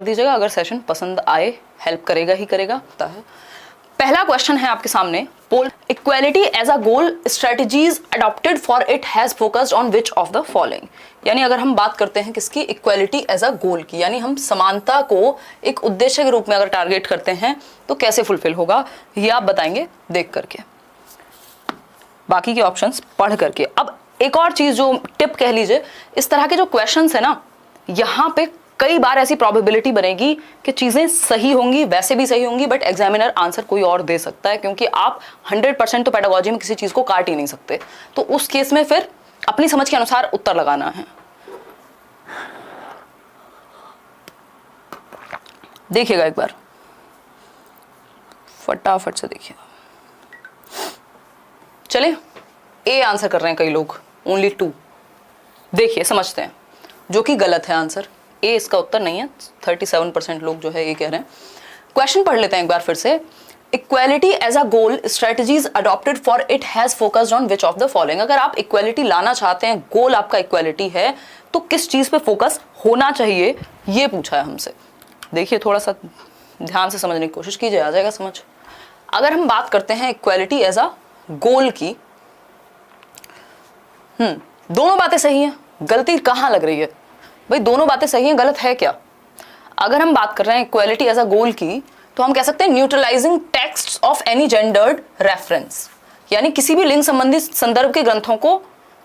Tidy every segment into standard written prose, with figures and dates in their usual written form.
दीजिएगा अगर सेशन पसंद आए, हेल्प करेगा ही करेगा। पहला क्वेश्चन है आपके सामने, pole equality as a goal strategies adopted for it has focused on which of the following. यानी अगर हम बात करते हैं किसकी, इक्वालिटी एज अ गोल की, यानी हम समानता को एक उद्देश्य के रूप में अगर टारगेट करते हैं तो कैसे फुलफिल होगा, ये आप बताएंगे देख करके, बाकी के ऑप्शंस पढ़ करके। अब एक और चीज जो टिप कह लीजिए, इस तरह के जो क्वेश्चंस है ना, यहां पे कई बार ऐसी प्रोबेबिलिटी बनेगी कि चीजें सही होंगी, वैसे भी सही होंगी, बट एग्जामिनर आंसर कोई और दे सकता है, क्योंकि आप 100% तो पेडागोजी में किसी चीज को काट ही नहीं सकते। तो उस केस में फिर अपनी समझ के अनुसार उत्तर लगाना है। देखिएगा एक बार, फटाफट से देखिएगा। चले, ए आंसर कर रहे हैं कई लोग, ओनली 2। देखिए समझते हैं, जो कि गलत है आंसर। ए इसका उत्तर नहीं है, 37% लोग जो है ये कह रहे हैं। क्वेश्चन पढ़ लेते हैं एक बार फिर से। Equality as a goal strategies adopted for it has focused on which of the following. अगर आप इक्वालिटी लाना चाहते हैं, गोल आपका इक्वालिटी है, तो किस चीज पे फोकस होना चाहिए, ये पूछा है हमसे। देखिए थोड़ा सा ध्यान से समझने की कोशिश कीजिए, आ जाएगा समझ। अगर हम बात करते हैं इक्वालिटी एज अ गोल की, दोनों बातें सही हैं, गलती कहां लग रही है भाई? दोनों बातें सही हैं, गलत है क्या? अगर हम बात कर रहे हैं इक्वालिटी एज अ गोल की, तो हम कह सकते हैं neutralising texts of any gendered reference, यानी किसी भी लिंग संबंधित संदर्भ के ग्रंथों को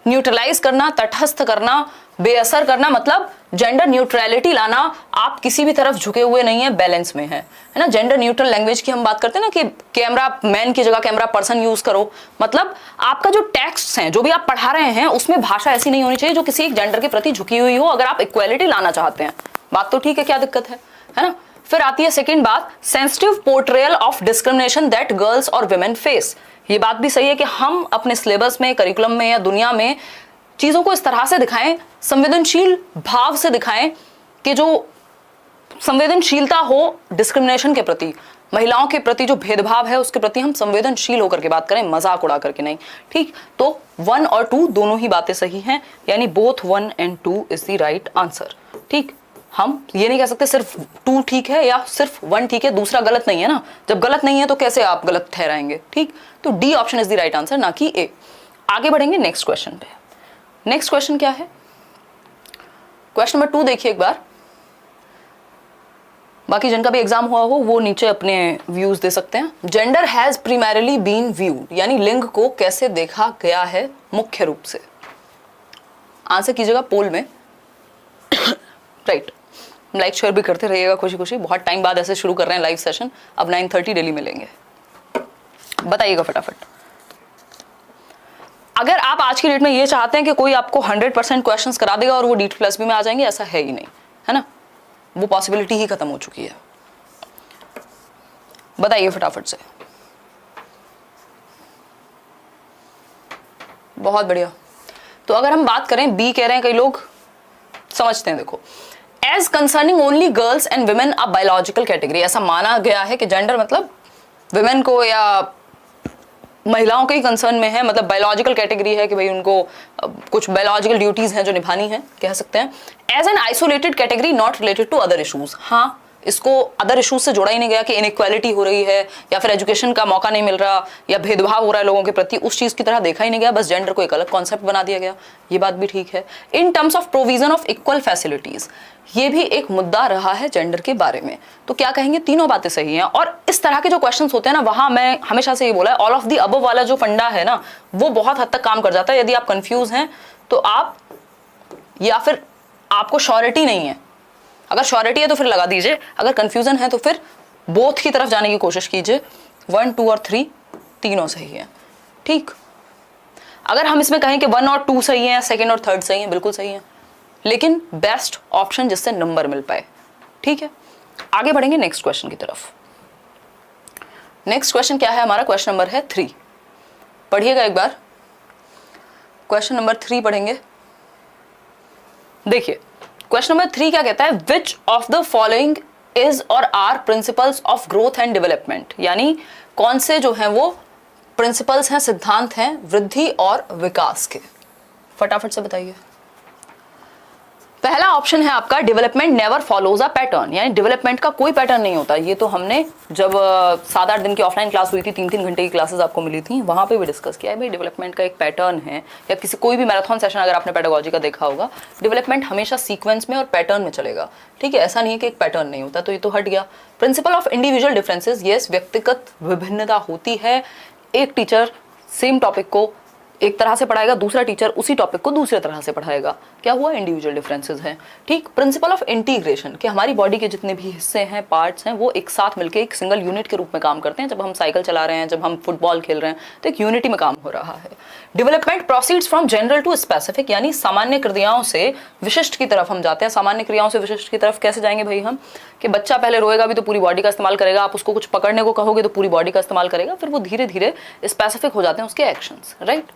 न्यूट्रलाइज करना, तटस्थ करना, बेअसर करना, मतलब जेंडर न्यूट्रलिटी लाना। आप किसी भी तरफ झुके हुए नहीं है, बैलेंस में है ना। जेंडर न्यूट्रल लैंग्वेज की हम बात करते हैं ना, कि कैमरा मैन की जगह कैमरा पर्सन यूज करो, मतलब आपका जो टेक्स्ट हैं, जो भी आप पढ़ा रहे हैं, उसमें भाषा ऐसी नहीं होनी चाहिए जो किसी एक जेंडर के प्रति झुकी हुई हो, अगर आप इक्वालिटी लाना चाहते हैं। बात तो ठीक है, क्या दिक्कत है ना। फिर आती है सेकेंड बात, sensitive portrayal of discrimination that girls और विमेन फेस। ये बात भी सही है कि हम अपने सिलेबस में, करिकुलम में या दुनिया में चीजों को इस तरह से दिखाएं, संवेदनशील भाव से दिखाएं, कि जो संवेदनशीलता हो डिस्क्रिमिनेशन के प्रति, महिलाओं के प्रति जो भेदभाव है उसके प्रति हम संवेदनशील होकर के बात करें, मजाक उड़ा करके नहीं। ठीक, तो 1 और 2 दोनों ही बातें सही हैं, यानी both 1 and 2 is the right answer. ठीक, हम ये नहीं कह सकते सिर्फ 2 ठीक है या सिर्फ 1 ठीक है, दूसरा गलत नहीं है ना। जब गलत नहीं है तो कैसे आप गलत ठहराएंगे? ठीक, तो D option is the right answer, ना कि ए। आगे बढ़ेंगे नेक्स्ट क्वेश्चन पे। नेक्स्ट क्वेश्चन क्या है? क्वेश्चन नंबर 2 देखिए एक बार। बाकी जिनका भी एग्जाम हुआ हो वो नीचे अपने व्यूज दे सकते हैं। Gender has primarily been viewed, यानी लिंग को कैसे देखा गया है मुख्य रूप से। आंसर कीजिएगा पोल में। राइट, लाइक शेयर भी करते रहिएगा खुशी खुशी, बहुत टाइम बाद ऐसे शुरू कर रहे हैं लाइव सेशन। अब 9:30 डेली मिलेंगे, बताइएगा फटाफट। अगर आप आज की डेट में ये चाहते हैं कि कोई आपको 100% क्वेश्चंस करा देगा और वो DT+ में आ जाएंगे, ऐसा है ही नहीं, है ना, वो पॉसिबिलिटी ही खत्म हो चुकी है। बताइए फटाफट से। बहुत बढ़िया। तो अगर हम बात करें, बी कह रहे हैं कई लोग, समझते हैं। देखो, as concerning only girls and women a biological category, ऐसा माना गया है कि जेंडर मतलब वुमेन को या महिलाओं के ही कंसर्न में है, मतलब बायोलॉजिकल कैटेगरी है कि भाई उनको कुछ बायोलॉजिकल ड्यूटीज हैं जो निभानी है, कह सकते हैं। As an isolated category not related to other issues, हाँ, इसको अदर इशूज से जोड़ा ही नहीं गया कि इनइक्वालिटी हो रही है या फिर एजुकेशन का मौका नहीं मिल रहा या भेदभाव हो रहा है लोगों के प्रति, उस चीज की तरह देखा ही नहीं गया, बस जेंडर को एक अलग कॉन्सेप्ट बना दिया गया। ये बात भी ठीक है। In terms of provision of equal facilities, ये भी एक मुद्दा रहा है जेंडर के बारे में। तो क्या कहेंगे, तीनों बातें सही हैं। और इस तरह के जो क्वेश्चंस होते हैं ना, वहां मैं हमेशा से ये बोला है, ऑल ऑफ द अबव वाला जो फंडा है ना, वो बहुत हद तक काम कर जाता है। यदि आप कंफ्यूज हैं तो आप, या फिर आपको श्योरिटी नहीं है, अगर श्योरिटी है तो फिर लगा दीजिए, अगर कंफ्यूजन है तो फिर बोथ की तरफ जाने की कोशिश कीजिए। 1, 2 और 3 तीनों सही है। ठीक, अगर हम इसमें कहें कि 1 और 2 सही है, सेकंड और थर्ड सही है, बिल्कुल सही है, लेकिन बेस्ट ऑप्शन जिससे नंबर मिल पाए। ठीक है, आगे बढ़ेंगे नेक्स्ट क्वेश्चन की तरफ। नेक्स्ट क्वेश्चन क्या है हमारा? क्वेश्चन नंबर है 3। पढ़िएगा एक बार, क्वेश्चन नंबर 3 पढ़ेंगे। देखिए क्वेश्चन नंबर 3 क्या कहता है, which of the following is or are principles of growth and development, यानी कौन से जो हैं वो प्रिंसिपल्स हैं, सिद्धांत हैं वृद्धि और विकास के। फटाफट से बताइए। पहला ऑप्शन है आपका development never follows a pattern, यानी डेवलपमेंट का कोई पैटर्न नहीं होता। ये तो हमने जब 7-8 दिन की ऑफलाइन क्लास हुई थी, 3-3 घंटे की क्लासेस आपको मिली थी, वहां पे भी डिस्कस किया है भाई डेवलपमेंट का एक पैटर्न है। या किसी कोई भी मैराथन सेशन अगर आपने पेडागोजी का देखा होगा, डेवलपमेंट हमेशा सीक्वेंस में और पैटर्न में चलेगा, ठीक है, ऐसा नहीं है कि एक पैटर्न नहीं होता। तो ये तो हट गया। Principle of individual differences, yes व्यक्तिगत विभिन्नता होती है। एक टीचर सेम टॉपिक को एक तरह से पढ़ाएगा, दूसरा टीचर उसी टॉपिक को दूसरे तरह से पढ़ाएगा। क्या हुआ? इंडिविजुअल डिफरेंसेस हैं, ठीक। प्रिंसिपल ऑफ इंटीग्रेशन, कि हमारी बॉडी के जितने भी हिस्से हैं, पार्ट्स हैं, वो एक साथ मिलकर एक सिंगल यूनिट के रूप में काम करते हैं। जब हम साइकिल चला रहे हैं, जब हम फुटबॉल खेल रहे हैं, तो एक यूनिटी में काम हो रहा है। Development proceeds from general to specific, यानी सामान्य क्रियाओं से विशिष्ट की तरफ हम जाते हैं। सामान्य क्रियाओं से विशिष्ट की तरफ कैसे जाएंगे भाई हम? कि बच्चा पहले रोएगा भी तो पूरी बॉडी का इस्तेमाल करेगा, आप उसको कुछ पकड़ने को कहोगे तो पूरी बॉडी का इस्तेमाल करेगा, फिर वो धीरे धीरे स्पेसिफिक हो जाते हैं उसके एक्शंस, राइट।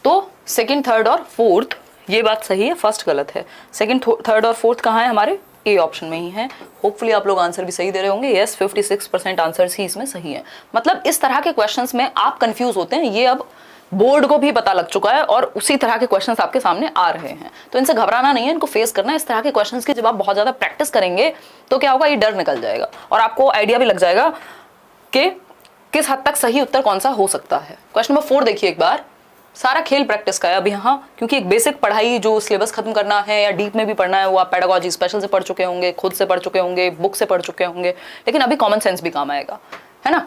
तो सेकंड, थर्ड और फोर्थ ये बात सही है, फर्स्ट गलत है। सेकंड, थर्ड और फोर्थ कहाँ है? हमारे ए ऑप्शन में ही है। होपफुली आप लोग आंसर भी सही दे रहे होंगे। यस, 56% आंसर्स ही इसमें सही है। मतलब इस तरह के क्वेश्चंस में आप कंफ्यूज होते हैं, ये अब बोर्ड को भी पता लग चुका है और उसी तरह के क्वेश्चंस आपके सामने आ रहे हैं। तो इनसे घबराना नहीं है, इनको फेस करना है। इस तरह के क्वेश्चंस की जब आप बहुत ज्यादा प्रैक्टिस करेंगे तो क्या होगा, ये डर निकल जाएगा और आपको आइडिया भी लग जाएगा कि किस हद तक सही उत्तर कौन सा हो सकता है। क्वेश्चन नंबर 4 देखिए एक बार। सारा खेल प्रैक्टिस का है अब यहाँ, क्योंकि एक बेसिक पढ़ाई जो सिलेबस खत्म करना है या डीप में भी पढ़ना है, वो आप पेडागोजी स्पेशल से पढ़ चुके होंगे, खुद से पढ़ चुके होंगे, बुक से पढ़ चुके होंगे, लेकिन अभी कॉमन सेंस भी काम आएगा, है ना।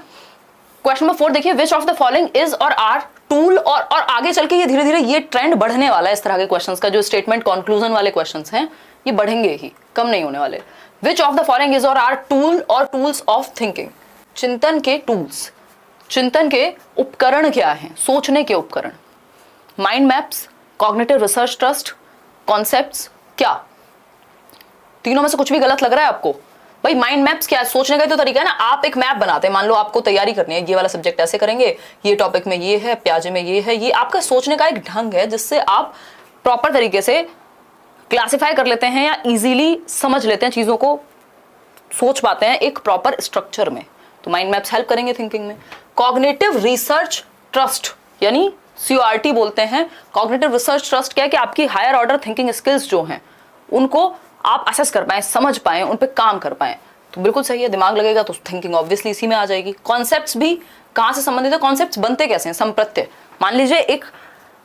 क्वेश्चन नंबर 4 देखिए, which of the following is or are tool, और आगे चल के ये धीरे धीरे ये ट्रेंड बढ़ने वाला है। इस तरह के क्वेश्चंस का जो स्टेटमेंट कंक्लूजन वाले क्वेश्चंस हैं, ये बढ़ेंगे ही, कम नहीं होने वाले। विच of the following is or are tool और टूल्स ऑफ थिंकिंग, चिंतन के टूल्स, चिंतन के उपकरण क्या हैं, सोचने के उपकरण। Mind maps, cognitive research trust, concepts, क्या? तीनों में से कुछ भी गलत लग रहा है आपको? भाई माइंड मैप्स क्या है? सोचने का तो तरीका है ना, आप एक मैप बनाते हैं। मान लो आपको तैयारी करनी है, ये वाला सब्जेक्ट ऐसे करेंगे, ये टॉपिक में ये है, प्याजे में ये है, ये आपका सोचने का एक ढंग है जिससे आप प्रॉपर तरीके से क्लासिफाई कर लेते हैं या इजीली समझ लेते हैं, चीजों को सोच पाते हैं एक प्रॉपर स्ट्रक्चर में। तो माइंड मैप्स हेल्प करेंगे थिंकिंग में। कॉग्निटिव रिसर्च ट्रस्ट, यानी CORT बोलते हैं। कॉग्निटिव रिसर्च ट्रस्ट क्या है कि आपकी हायर ऑर्डर थिंकिंग स्किल्स जो हैं उनको आप असेस कर पाएं, समझ पाएं, उन पे काम कर पाएं। तो बिल्कुल सही है, दिमाग लगेगा तो थिंकिंग ऑब्वियसली इसी में आ जाएगी। कॉन्सेप्ट्स भी कहां से संबंधित है? कॉन्सेप्ट्स बनते कैसे हैं? संप्रत्यय। मान लीजिए एक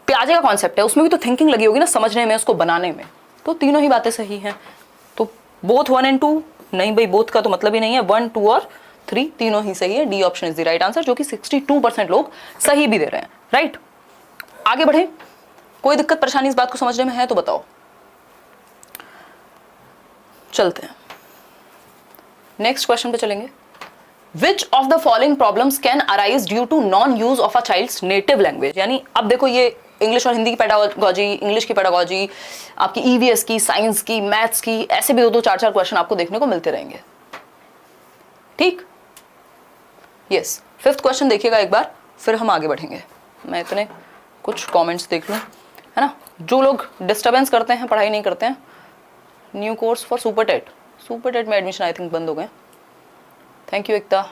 प्याजे का कॉन्सेप्ट है, उसमें भी तो थिंकिंग लगी होगी ना, समझने में, उसको बनाने में। तो तीनों ही बातें सही हैं। तो बोथ 1 और 2 नहीं भाई, बोथ का तो मतलब ही नहीं है। 1, 2 और 3 तीनों ही सही है। D option is the right answer, जो कि 62% लोग सही भी दे रहे हैं, राइट। आगे बढ़े, कोई दिक्कत परेशानी इस बात को समझने में है तो बताओ। चलते हैं नेक्स्ट क्वेश्चन पे चलेंगे। Which of the following problems can arise due to non use of a child's native language, यानी अब देखो ये इंग्लिश और हिंदी की पेडागोजी, इंग्लिश की पेडागोजी, आपकी EVS की, साइंस की, मैथ्स की, ऐसे भी 2-2, 4-4 क्वेश्चन आपको देखने को मिलते रहेंगे, ठीक। यस, 5th क्वेश्चन देखिएगा एक बार, फिर हम आगे बढ़ेंगे। मैं इतने कुछ कमेंट्स देख लूँ, है ना। जो लोग डिस्टर्बेंस करते हैं, पढ़ाई नहीं करते हैं, new course for super TET में एडमिशन आई थिंक बंद हो गए। Thank you Ekta.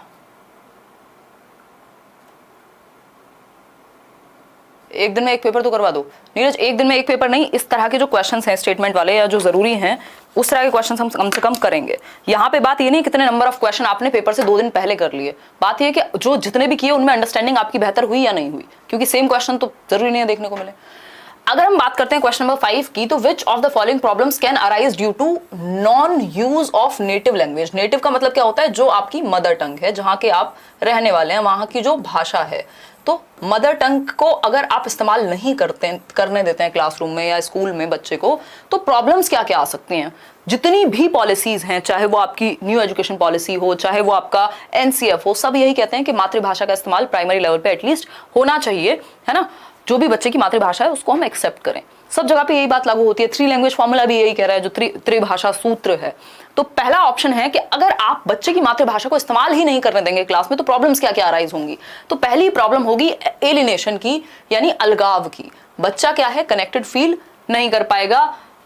एक दिन में एक पेपर तो करवा दो नीरज। एक दिन में एक पेपर नहीं, इस तरह के जो क्वेश्चंस हैं स्टेटमेंट वाले या जो जरूरी हैं, उस तरह के क्वेश्चंस हम कम से कम करेंगे। यहाँ पे बात ये नहीं कितने नंबर ऑफ क्वेश्चन आपने पेपर से 2 दिन पहले कर लिए, बात ये है कि जो जितने भी किए उनमें अंडरस्टैंडिंग आपकी बेहतर हुई या नहीं हुई, क्योंकि सेम क्वेश्चन तो जरूरी नहीं है देखने को मिले। अगर हम बात करते हैं क्वेश्चन नंबर 5 की, तो which of the following problems can arise due to non use of native language. Native का मतलब क्या होता है? जो आपकी मदर टंग है, जहां के आप रहने वाले हैं, वहां की जो भाषा है। तो मदर टंग को अगर आप इस्तेमाल नहीं करने देते हैं क्लासरूम में या स्कूल में बच्चे को, तो प्रॉब्लम्स क्या क्या आ सकती हैं। जितनी भी पॉलिसीज हैं, चाहे वो आपकी न्यू एजुकेशन पॉलिसी हो, चाहे वो आपका NCF हो, सब यही कहते हैं कि मातृभाषा का इस्तेमाल प्राइमरी लेवल पे एटलीस्ट होना चाहिए, है ना। जो भी बच्चे की मातृभाषा है उसको हम एक्सेप्ट करें। सब जगह पे यही बात लागू होती है। 3 लैंग्वेज फॉर्मूला भी यही कह रहा है, जो त्रिभाषा सूत्र है। तो पहला ऑप्शन है कि अगर आप बच्चे की मातृभाषा को इस्तेमाल ही नहीं करने देंगे क्लास में, तो प्रॉब्लम्स क्या क्या अराइज होंगी। तो पहली प्रॉब्लम होगी एलिनेशन की, यानी अलगाव की। बच्चा क्या है, कनेक्टेड फील नहीं कर पाएगा,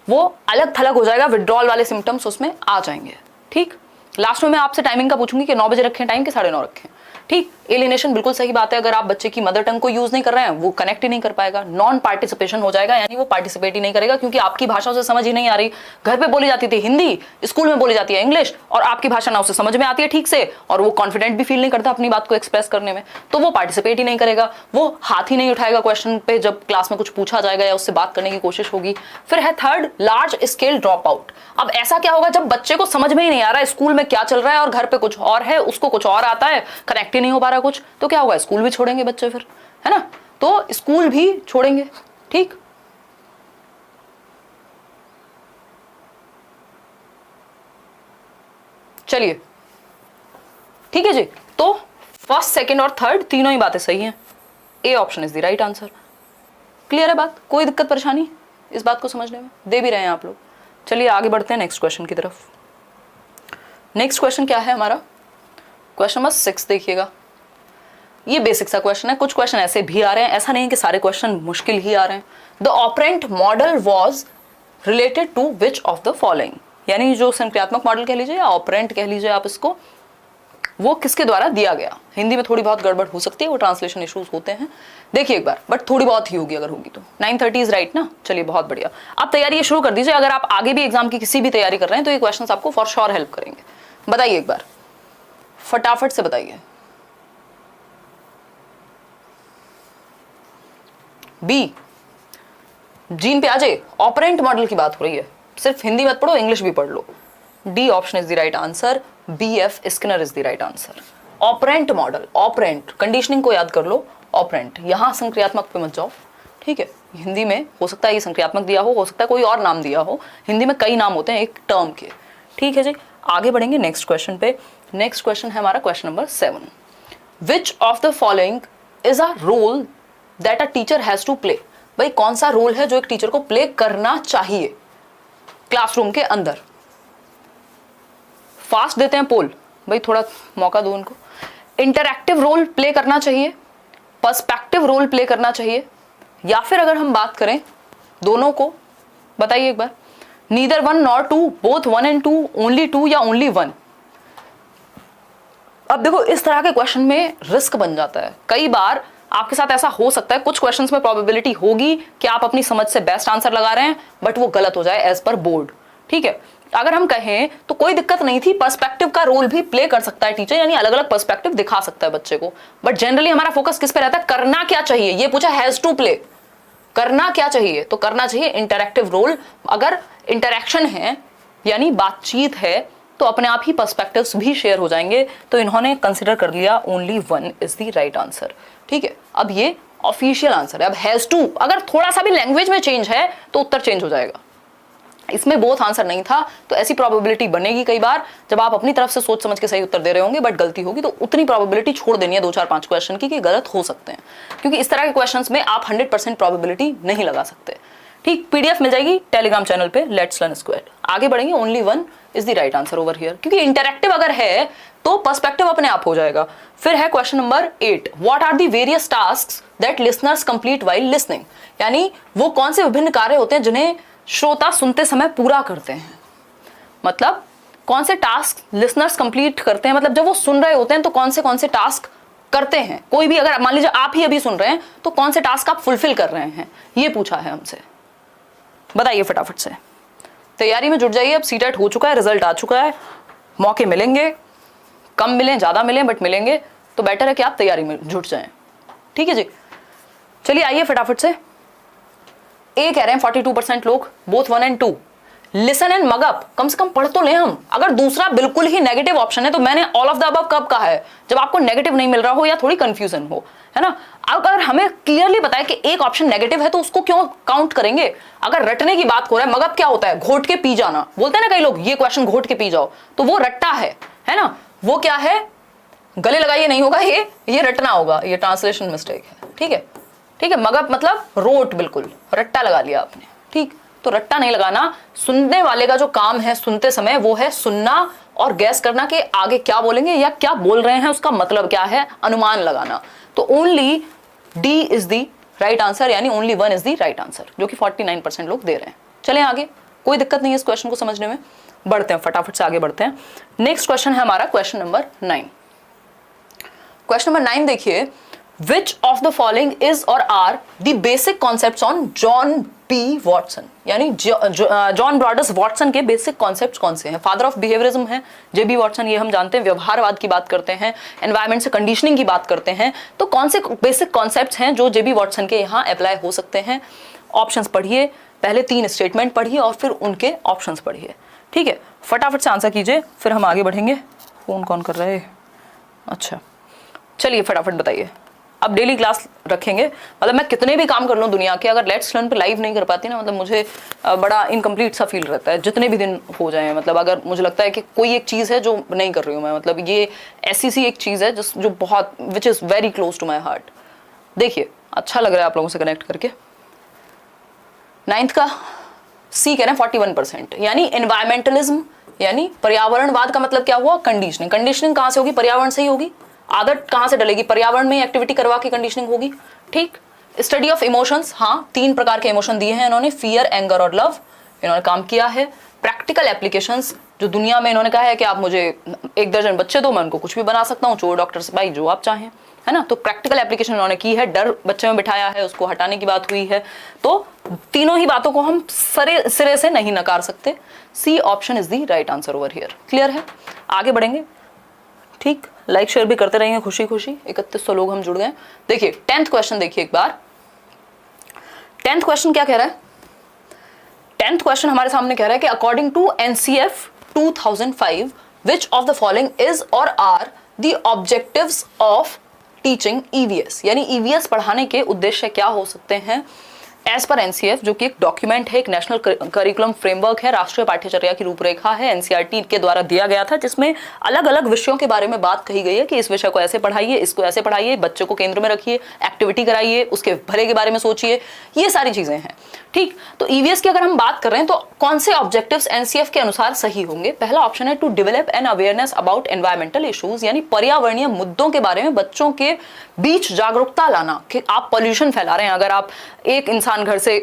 वो अलग थलग हो जाएगा, विड्रॉल वाले सिम्टम्स उसमें आ जाएंगे, ठीक। लास्ट में मैं आपसे टाइमिंग का पूछूंगी कि 9 बजे रखें टाइम के 9:30 रखें। ठीक, एलिनेशन बिल्कुल सही बात है। अगर आप बच्चे की मदर टंग को यूज नहीं कर रहे हैं, वो कनेक्ट ही नहीं कर पाएगा, नॉन पार्टिसिपेशन हो जाएगा, यानी वो पार्टिसिपेट ही नहीं करेगा, क्योंकि आपकी भाषा उसे समझ ही नहीं आ रही। घर पे बोली जाती थी हिंदी, स्कूल में बोली जाती है इंग्लिश, और आपकी भाषा ना उसे समझ में आती है ठीक से, और वो कॉन्फिडेंट भी फील नहीं करता अपनी बात को एक्सप्रेस करने में, तो वो पार्टिसिपेट ही नहीं करेगा, वो हाथ ही नहीं उठाएगा क्वेश्चन पे जब क्लास में कुछ पूछा जाएगा या उससे बात करने की कोशिश होगी। फिर है third, large scale drop out. अब ऐसा क्या होगा जब बच्चे को समझ में ही नहीं आ रहा है स्कूल में क्या चल रहा है और घर पे कुछ और है, उसको कुछ और आता है, कनेक्ट ही नहीं हो पा रहा कुछ, तो क्या होगा, स्कूल भी छोड़ेंगे बच्चे फिर, है ना, तो स्कूल भी छोड़ेंगे। ठीक, चलिए ठीक है जी, तो फर्स्ट, सेकंड और थर्ड तीनों ही बातें सही हैं। A option is the right answer. Clear है बात, कोई दिक्कत परेशानी इस बात को समझने में? दे भी रहे हैं आप लोग। चलिए आगे बढ़ते हैं नेक्स्ट क्वेश्चन की तरफ। नेक्स्ट क्वेश्चन क्या है हमारा, क्वेश्चन नंबर 6 देखिएगा। ये बेसिक सा क्वेश्चन है, कुछ क्वेश्चन ऐसे भी आ रहे हैं, ऐसा नहीं कि सारे क्वेश्चन मुश्किल ही आ रहे हैं। The operant model was related to which of the following, यानी जो संक्रियात्मक मॉडल कह लीजिए या ऑपरेंट कह लीजिए आप इसको, वो किसके द्वारा दिया गया। हिंदी में थोड़ी बहुत गड़बड़ हो सकती है, वो ट्रांसलेशन इश्यूज होते हैं, देखिए एक बार, बट थोड़ी बहुत ही होगी, अगर होगी तो। 9:30 इज राइट ना, चलिए बहुत बढ़िया। आप तैयारी ये शुरू कर दीजिए, अगर आप आगे भी एग्जाम की किसी भी तैयारी कर रहे हैं तो ये क्वेश्चंस आपको फॉर श्योर हेल्प करेंगे। बताइए एक बार, फटाफट से बताइए। बी, जीन पे आ जाए, ऑपरेंट मॉडल की बात हो रही है, सिर्फ हिंदी मत पढ़ो, इंग्लिश भी पढ़ लो। D option is the right answer, B F Skinner is the right answer. Operant model, operant, conditioning को याद कर लो, ऑपरेंट, यहां संक्रियात्मक पे मत जाओ, ठीक है। हिंदी में हो सकता है ये संक्रियात्मक दिया हो सकता है कोई और नाम दिया हो, हिंदी में कई नाम होते हैं एक टर्म के, ठीक है जी। आगे बढ़ेंगे नेक्स्ट क्वेश्चन पे। नेक्स्ट क्वेश्चन है हमारा question number 7। Which of the following is a role that a teacher has to play, भाई कौन सा रोल है जो एक टीचर को प्ले करना चाहिए क्लासरूम के अंदर। फास्ट देते हैं पोल, भाई थोड़ा मौका दो उनको। इंटरैक्टिव रोल प्ले करना चाहिए, पर्सपेक्टिव रोल प्ले करना चाहिए, या फिर अगर हम बात करें दोनों को, बताइए एक बार। Neither one nor two, both 1 and 2, only 2 या ओनली 1। अब देखो इस तरह के क्वेश्चन में रिस्क बन जाता है, कई बार आपके साथ ऐसा हो सकता है, कुछ क्वेश्चंस में प्रोबेबिलिटी होगी कि आप अपनी समझ से बेस्ट आंसर लगा रहे हैं बट वो गलत हो जाए एज पर बोर्ड, ठीक है। अगर हम कहें तो कोई दिक्कत नहीं थी, पर्सपेक्टिव का रोल भी प्ले कर सकता है टीचर, यानी अलग अलग पर्सपेक्टिव दिखा सकता है बच्चे को, बट जनरली हमारा फोकस किस पे रहता है, करना क्या चाहिए। ये पूछा हैज टू प्ले, करना क्या चाहिए, तो करना चाहिए इंटरैक्टिव रोल। अगर इंटरैक्शन है यानी बातचीत है तो अपने आप ही पर्सपेक्टिव्स भी शेयर हो जाएंगे, तो इन्होंने कंसिडर कर लिया only 1 is the right answer, ठीक है। अब ये ऑफिशियल आंसर है। अब हैज टू, अगर थोड़ा सा भी लैंग्वेज में चेंज है तो उत्तर चेंज हो जाएगा। इसमें बोथ आंसर नहीं था, तो ऐसी प्रोबेबिलिटी बनेगी कई बार जब आप अपनी तरफ से सोच समझ के सही उत्तर दे रहे होंगे बट गलती होगी, तो उतनी प्रोबेबिलिटी छोड़ देनी है 2, 4, 5 क्वेश्चन की कि गलत हो सकते हैं, क्योंकि इस तरह के क्वेश्चंस में आप 100% प्रोबेबिलिटी नहीं लगा सकते, ठीक। पीडीएफ मिल जाएगी टेलीग्राम चैनल पे, लेट्स लर्न स्क्वायर। आगे बढ़ेंगे, only 1 is the right answer over here, क्योंकि इंटरैक्टिव अगर है तो पर्सपेक्टिव अपने आप हो जाएगा। फिर है question number 8, what are the various tasks that listeners complete while listening, यानी वो कौन से विभिन्न कार्य होते हैं जिन्हें श्रोता सुनते समय पूरा करते हैं। मतलब कौन से टास्क लिसनर्स कंप्लीट करते हैं, मतलब जब वो सुन रहे होते हैं तो कौन से टास्क करते हैं। कोई भी, अगर मान लीजिए आप ही अभी सुन रहे हैं तो कौन से टास्क आप फुलफिल कर रहे हैं, ये पूछा है हमसे। बताइए फटाफट से, तैयारी में जुट जाइए। अब सीटेट हो चुका है, रिजल्ट आ चुका है, मौके मिलेंगे, कम मिलें ज़्यादा मिलें बट मिलेंगे, तो बेटर है कि आप तैयारी में जुट जाएं, ठीक है जी। चलिए आइए फटाफट से। ए कह रहे हैं 42% लोग, both 1 and 2, listen and mug up, कम से कम पढ़ तो लें हम। अगर दूसरा बिल्कुल ही नेगेटिव ऑप्शन है तो मैंने ऑल ऑफ द अबव कब कहा है, जब आपको नेगेटिव नहीं मिल रहा हो या थोड़ी कंफ्यूजन हो, है ना। अगर हमें क्लियरली पता है कि एक ऑप्शन नेगेटिव है तो उसको क्यों काउंट करेंगे। अगर रटने की बात हो रहा है, मग अप क्या होता है, घोट के पी जाना, बोलते हैं ना कई लोग, ये क्वेश्चन घोट के पी जाओ, तो वो रट्टा है ना। वो क्या है, गले लगाइए नहीं होगा, ये रटना होगा, ये ट्रांसलेशन मिस्टेक है, ठीक है, ठीक है। मगअप मतलब रोट, बिल्कुल रट्टा लगा लिया आपने, ठीक। तो रट्टा नहीं लगाना, सुनने वाले का जो काम है सुनते समय वो है सुनना और गैस करना कि आगे क्या बोलेंगे या क्या बोल रहे हैं, उसका मतलब क्या है, अनुमान लगाना। तो only D is the right answer, यानी only 1 is the right answer, जो कि 49% लोग दे रहे हैं। चलें आगे, कोई दिक्कत नहीं है इस क्वेश्चन को समझने में, बढ़ते हैं फटाफट से आगे बढ़ते हैं। नेक्स्ट क्वेश्चन है हमारा क्वेश्चन नंबर 9। क्वेश्चन नंबर 9 देखिए, which of the following is or are the basic concepts on John B Watson, यानी जॉन ब्रॉडस वॉटसन के बेसिक कॉन्सेप्ट्स कौन से हैं? फादर ऑफ बिहेवियरिज्म है जेबी वॉटसन, ये हम जानते हैं, व्यवहारवाद की बात करते हैं, एनवायरमेंट से कंडीशनिंग की बात करते हैं, तो कौन से बेसिक कॉन्सेप्ट्स हैं जो जेबी वॉटसन के यहाँ अप्लाई हो सकते हैं? ऑप्शंस पढ़िए, पहले 3 स्टेटमेंट पढ़िए और फिर उनके ऑप्शंस पढ़िए, ठीक है? फटाफट से आंसर कीजिए, फिर हम आगे बढ़ेंगे। फोन कौन कर रहा है? अच्छा, चलिए फटाफट बताइए। अब डेली क्लास रखेंगे, मतलब मैं कितने भी काम कर लूँ दुनिया के, अगर लेट्स लर्न पे लाइव नहीं कर पाती ना, मतलब मुझे बड़ा इनकम्प्लीट सा फील रहता है, जितने भी दिन हो जाए। मतलब अगर मुझे लगता है कि कोई एक चीज़ है जो नहीं कर रही हूँ मैं, मतलब ये ऐसी सी एक चीज़ है जो बहुत which is very close to my heart. देखिए, अच्छा लग रहा है आप लोगों से कनेक्ट करके। 9th का सी कह रहे हैं 41%, यानी एनवायरमेंटलिज्म, यानी पर्यावरणवाद का मतलब क्या हुआ? कंडीशनिंग। कंडीशनिंग कहाँ से होगी? पर्यावरण से ही होगी। आदत कहाँ से डलेगी? पर्यावरण में एक्टिविटी करवा के कंडीशनिंग होगी, ठीक? स्टडी ऑफ इमोशंस, हाँ 3 प्रकार के इमोशन दिए हैं इन्होंने, फियर, एंगर और लव, इन्होंने काम किया है। प्रैक्टिकल एप्लीकेशंस, जो दुनिया में इन्होंने कहा है कि आप मुझे 1 दर्जन बच्चे दो, मैं उनको कुछ भी बना सकता हूँ, चोर, डॉक्टर, सिपाही, जो आप चाहें, है ना? तो प्रैक्टिकल एप्लीकेशन उन्होंने की है। डर बच्चे में बिठाया है, उसको हटाने की बात हुई है। तो तीनों ही बातों को हम सिरे से नहीं नकार सकते। C option is the right answer over here. Clear है? आगे बढ़ेंगे, ठीक? लाइक शेयर भी करते रहेंगे खुशी खुशी। 3100 लोग हम जुड़ गए। देखिए 10th क्वेश्चन देखिए एक बार। 10th क्वेश्चन क्या कह रहा है? 10th क्वेश्चन हमारे सामने कह रहा है कि according to NCF 2005 which of the following is or are the objectives of teaching EVS, यानी ईवीएस पढ़ाने के उद्देश्य क्या हो सकते हैं एज पर एनसीएफ, जो कि एक डॉक्यूमेंट है, एक नेशनल करिकुलम फ्रेमवर्क है, राष्ट्रीय पाठ्यचर्या की रूपरेखा है, एनसीईआरटी के द्वारा दिया गया था, जिसमें अलग अलग विषयों के बारे में बात कही गई है कि इस विषय को ऐसे पढ़ाइए, इसको ऐसे पढ़ाइए, बच्चे को केंद्र में रखिए, एक्टिविटी कराइए, उसके भले के बारे में सोचिए, ये सारी चीजें हैं, ठीक? तो ईवीएस की अगर हम बात कर रहे हैं तो कौन से ऑब्जेक्टिव्स एनसीएफ के अनुसार सही होंगे? पहला ऑप्शन है to develop an awareness about environmental issues, यानी पर्यावरणीय मुद्दों के बारे में बच्चों के बीच जागरूकता लाना कि आप पॉल्यूशन फैला रहे हैं। अगर आप एक इंसान घर से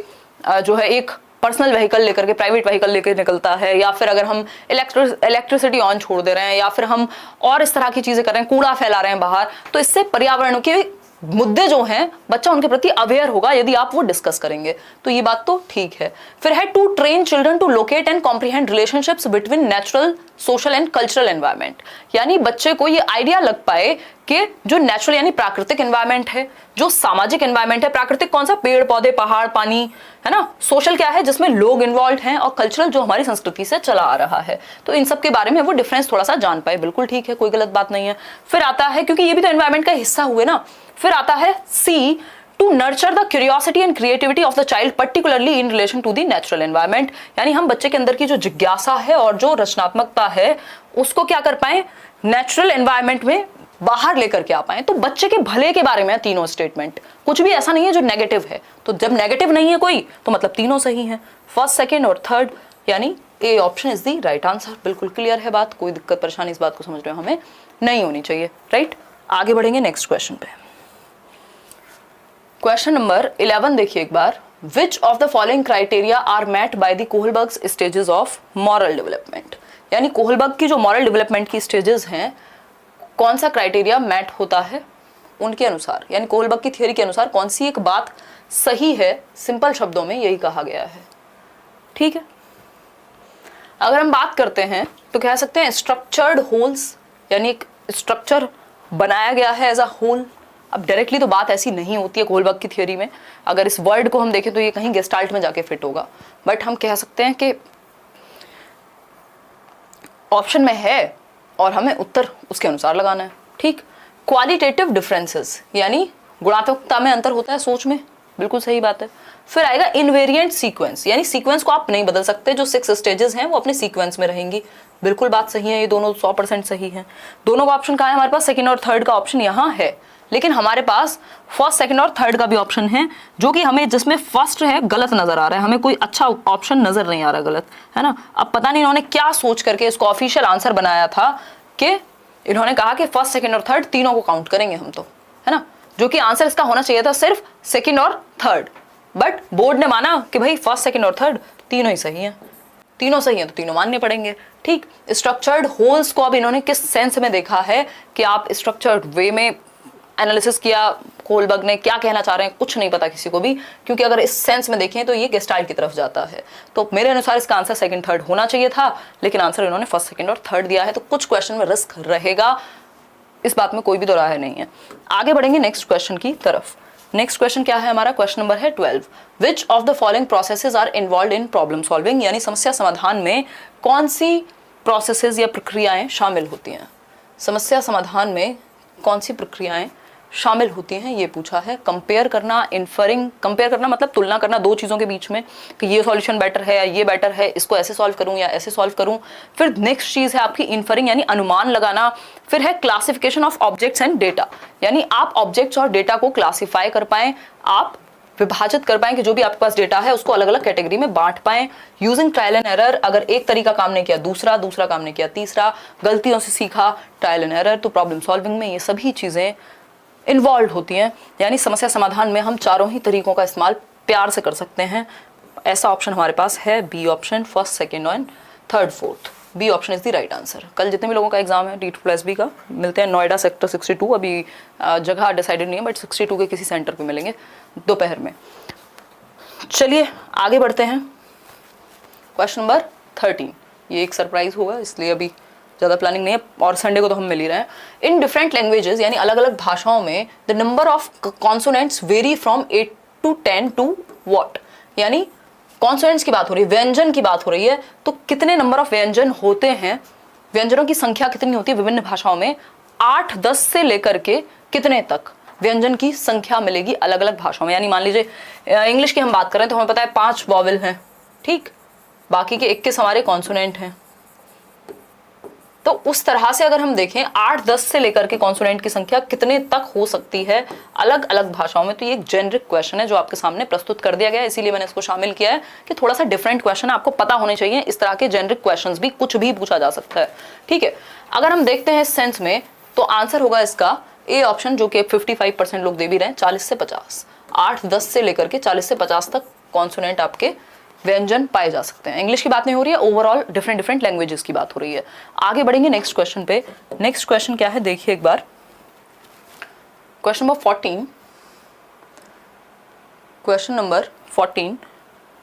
जो है एक पर्सनल व्हीकल लेकर के, प्राइवेट व्हीकल लेकर निकलता है, या फिर अगर हम इलेक्ट्रिसिटी ऑन छोड़ दे रहे हैं, या फिर हम और इस तरह की चीजें कर रहे हैं, कूड़ा फैला रहे हैं बाहर, तो इससे पर्यावरण के मुद्दे जो हैं बच्चा उनके प्रति अवेयर होगा यदि आप वो डिस्कस करेंगे, तो ये बात तो ठीक है। फिर है to train children to locate and comprehend relationships between natural, social and cultural environment, यानी बच्चे को ये आइडिया लग पाए कि जो नेचुरल यानी प्राकृतिक एनवायरनमेंट है, जो सामाजिक एनवायरनमेंट है, प्राकृतिक कौन सा? पेड़ पौधे, पहाड़, पानी, है ना? सोशल क्या है? जिसमें लोग इन्वॉल्व हैं, और कल्चरल जो हमारी संस्कृति से चला आ रहा है, तो इन सब के बारे में वो डिफरेंस थोड़ा सा जान पाए। बिल्कुल ठीक है, कोई गलत बात नहीं है। फिर आता है, क्योंकि ये भी तो एनवायरनमेंट का हिस्सा हुए ना, फिर आता है C to nurture the curiosity and creativity of the child particularly in relation to the natural environment, यानी हम बच्चे के अंदर की जो जिज्ञासा है और जो रचनात्मकता है उसको क्या कर पाए? नेचुरल एनवायरनमेंट में बाहर लेकर के आ पाए। तो बच्चे के भले के बारे में तीनों स्टेटमेंट, कुछ भी ऐसा नहीं है जो नेगेटिव है। तो जब नेगेटिव नहीं है कोई, तो मतलब तीनों सही हैं, फर्स्ट, सेकंड और थर्ड, यानी A option is the right answer. बिल्कुल क्लियर है बात, कोई दिक्कत परेशानी इस बात को समझ रहे हो हमें नहीं होनी चाहिए, राइट? आगे बढ़ेंगे नेक्स्ट क्वेश्चन पे। क्वेश्चन नंबर 11 देखिए एक बार। Which of the following criteria are met by the Kohlberg stages of moral development, यानी कोहलबर्ग की जो मॉरल डेवलपमेंट की स्टेजेस हैं, कौन सा क्राइटेरिया मैट होता है उनके अनुसार, यानी कोहलबर्ग की थियोरी के अनुसार कौन सी एक बात सही है? सिंपल शब्दों में यही कहा गया है, ठीक है? अगर हम बात करते हैं तो कह सकते हैं स्ट्रक्चर्ड होल्स, यानी एक स्ट्रक्चर बनाया गया है एज अ होल। अब डायरेक्टली तो बात ऐसी नहीं होती है कोहलबर्ग की थियोरी में, अगर इस वर्ड को हम देखें तो ये कहीं गेस्टाल्ट में जाके फिट होगा, बट हम कह सकते हैं कि ऑप्शन में है और हमें उत्तर उसके अनुसार लगाना है, ठीक? क्वालिटेटिव डिफरेंसेस, यानी गुणात्मकता में अंतर होता है सोच में, बिल्कुल सही बात है। फिर आएगा इनवेरिएंट सीक्वेंस, यानी सीक्वेंस को आप नहीं बदल सकते, जो 6 स्टेजेस हैं वो अपने सीक्वेंस में रहेंगी, बिल्कुल बात सही है, ये दोनों 100% सही है। दोनों का ऑप्शन कहाँ है हमारे पास? सेकंड और थर्ड का ऑप्शन यहाँ है, लेकिन हमारे पास फर्स्ट, सेकंड और थर्ड का भी ऑप्शन है, जो कि हमें जिसमें फर्स्ट है गलत नजर आ रहा है, हमें कोई अच्छा ऑप्शन नजर नहीं आ रहा गलत, है ना? अब पता नहीं इन्होंने क्या सोच करके इसको ऑफिशियल आंसर बनाया था कि इन्होंने कहा कि फर्स्ट, सेकंड और थर्ड तीनों को काउंट करेंगे हम, तो है ना, जो कि आंसर इसका होना चाहिए था सिर्फ सेकंड और थर्ड, बट बोर्ड ने माना कि भाई फर्स्ट, सेकंड और थर्ड तीनों ही सही हैं, तीनों सही हैं तो तीनों मानने पड़ेंगे, ठीक? स्ट्रक्चर्ड होल्स को अब इन्होंने किस सेंस में देखा है कि आप स्ट्रक्चर्ड वे में एनालिसिस किया कोलबर्ग ने, क्या कहना चाह रहे हैं कुछ नहीं पता किसी को भी, क्योंकि अगर इस सेंस में देखें तो ये गेस्टाल्ट की तरफ जाता है। तो मेरे अनुसार इसका आंसर सेकंड थर्ड होना चाहिए था, लेकिन आंसर इन्होंने फर्स्ट सेकंड और थर्ड दिया है, तो कुछ क्वेश्चन में रिस्क रहेगा, इस बात में कोई भी दो राय नहीं है। आगे बढ़ेंगे नेक्स्ट क्वेश्चन की तरफ। नेक्स्ट क्वेश्चन क्या है हमारा, क्वेश्चन नंबर है 12। Which of the following processes are involved in problem solving, यानी समस्या समाधान में कौन सी प्रोसेसेस या प्रक्रियाएं शामिल होती हैं। समस्या समाधान में कौन सी प्रक्रियाएं शामिल होती हैं ये पूछा है। कंपेयर करना, इन्फरिंग, कंपेयर करना मतलब तुलना करना दो चीज़ों के बीच में कि ये सॉल्यूशन बेटर है या ये बेटर है, इसको ऐसे सॉल्व करूं या ऐसे सॉल्व करूं। फिर नेक्स्ट चीज़ है आपकी इन्फरिंग यानी अनुमान लगाना। फिर है classification of objects and data, यानी आप ऑब्जेक्ट्स और डेटा को क्लासीफाई कर पाएं, आप विभाजित कर पाएं कि जो भी आपके पास डेटा है उसको अलग अलग कैटेगरी में बांट पाएं। यूजिंग ट्रायल एंड एरर, अगर एक तरीका काम नहीं किया दूसरा, दूसरा काम नहीं किया तीसरा, गलतियों से सीखा, ट्रायल एंड एरर। तो प्रॉब्लम सॉल्विंग में ये सभी चीज़ें इन्वॉल्व होती हैं, यानी समस्या समाधान में हम चारों ही तरीकों का इस्तेमाल प्यार से कर सकते हैं। ऐसा ऑप्शन हमारे पास है B option, first second and third fourth. B option is the right answer. कल जितने भी लोगों का एग्जाम है D2+B का, मिलते हैं नोएडा सेक्टर 62, अभी जगह डिसाइडेड नहीं है बट 62 के किसी सेंटर पे मिलेंगे दोपहर में। चलिए आगे बढ़ते हैं, क्वेश्चन नंबर 13। ये एक सरप्राइज होगा इसलिए अभी ज़्यादा प्लानिंग नहीं है, और संडे को तो हम मिल ही रहे हैं। इन डिफरेंट लैंग्वेजेस यानी अलग अलग भाषाओं में the number of consonants vary from 8 to 10 to what, यानी कॉन्सोनेंट्स की बात हो रही है, व्यंजन की बात हो रही है, तो कितने नंबर ऑफ व्यंजन होते हैं, व्यंजनों की संख्या कितनी होती है विभिन्न भाषाओं में। 8-10 से लेकर के कितने तक व्यंजन की संख्या मिलेगी अलग अलग भाषाओं में। यानी मान लीजिए इंग्लिश की हम बात करें तो हमें पता है 5 वॉवेल हैं, ठीक, बाकी के 21 हमारे कॉन्सोनेंट हैं। तो उस तरह से अगर हम देखें 8-10 से लेकर के कॉन्सोनेंट की संख्या कितने तक हो सकती है अलग अलग भाषाओं में, तो ये एक जेनरिक क्वेश्चन है जो आपके सामने प्रस्तुत कर दिया गया है, इसीलिए मैंने इसको शामिल किया है कि थोड़ा सा डिफरेंट क्वेश्चन आपको पता होने चाहिए। इस तरह के जेनरिक क्वेश्चंस भी कुछ भी पूछा जा सकता है, ठीक है। अगर हम देखते हैं इस सेंस में तो आंसर होगा इसका ए ऑप्शन, जो कि 55% लोग दे भी रहे हैं, 40 से 50, 8-10 से लेकर के 40 से 50 तक कॉन्सोनेंट आपके व्यंजन पाए जा सकते हैं। इंग्लिश की बात नहीं हो रही है, ओवरऑल डिफरेंट लैंग्वेजेस की बात हो रही है। आगे बढ़ेंगे नेक्स्ट क्वेश्चन पे। नेक्स्ट क्वेश्चन क्या है देखिए एक बार, question number 14। Question number 14,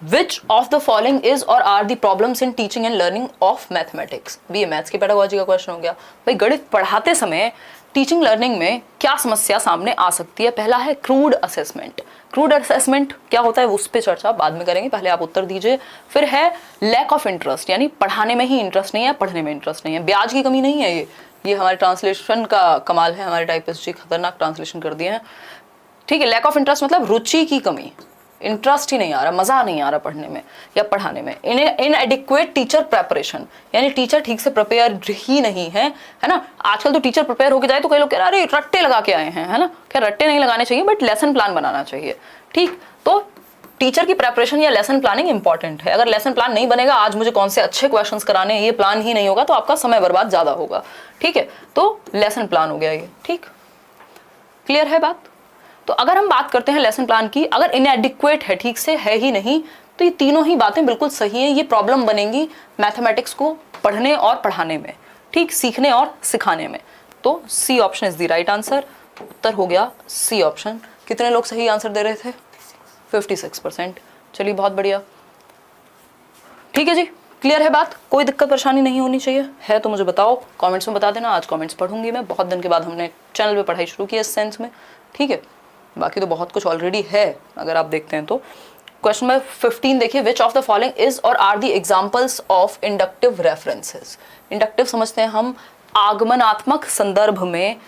which of the following is or are the problems in teaching and learning of mathematics. भी ये मैथ्स की पेडागोजी का क्वेश्चन हो गया। भाई गणित पढ़ाते समय टीचिंग लर्निंग में क्या समस्या सामने आ सकती है। पहला है क्रूड असेसमेंट। क्रूड असेसमेंट क्या होता है उस पर चर्चा बाद में करेंगे, पहले आप उत्तर दीजिए। फिर है लैक ऑफ इंटरेस्ट, यानी पढ़ाने में ही इंटरेस्ट नहीं है, पढ़ने में इंटरेस्ट नहीं है। ब्याज की कमी नहीं है, ये हमारे ट्रांसलेशन का कमाल है, हमारे टाइपिस्ट जी खतरनाक ट्रांसलेशन कर दिए हैं, ठीक है। लैक ऑफ इंटरेस्ट मतलब रुचि की कमी, इंटरेस्ट ही नहीं आ रहा, मजा नहीं आ रहा पढ़ने में या पढ़ाने में। इनएडिक्वेट टीचर प्रेपरेशन, यानी टीचर ठीक से प्रिपेयर ही नहीं है ना। आजकल तो टीचर प्रिपेयर होके जाए तो कई लोग कह रहे हैं अरे रट्टे लगा के आए हैं, है ना। क्या रट्टे नहीं लगाने चाहिए, बट लेसन प्लान बनाना चाहिए, ठीक। तो टीचर की प्रेपरेशन या लेसन प्लानिंग इंपॉर्टेंट है। अगर लेसन प्लान नहीं बनेगा, आज मुझे कौन से अच्छे क्वेश्चंस कराने, ये प्लान ही नहीं होगा तो आपका समय बर्बाद ज्यादा होगा, ठीक है। तो लेसन प्लान हो गया ये, ठीक, क्लियर है बात। तो अगर हम बात करते हैं लेसन प्लान की, अगर इनएडिक्वेट है, ठीक से है ही नहीं, तो ये तीनों ही बातें बिल्कुल सही है। ये प्रॉब्लम बनेंगी मैथमेटिक्स को पढ़ने और पढ़ाने में, ठीक, सीखने और सिखाने में। तो C option is the right answer. उत्तर हो गया सी ऑप्शन। कितने लोग सही आंसर दे रहे थे? 56%। चलिए बहुत बढ़िया, ठीक है जी, क्लियर है बात, कोई दिक्कत परेशानी नहीं होनी चाहिए। है तो मुझे बताओ, कमेंट्स में बता देना। आज कमेंट्स पढ़ूंगी मैं, बहुत दिन के बाद हमने चैनल पे पढ़ाई शुरू की इस सेंस में, ठीक है। बाकी तो बहुत कुछ ऑलरेडी है अगर आप देखते हैं तो। क्वेश्चन नंबर 15 देखिए, which of the following is or are the examples of inductive references. Inductive समझते हैं हम, आगमनात्मक संदर्भ में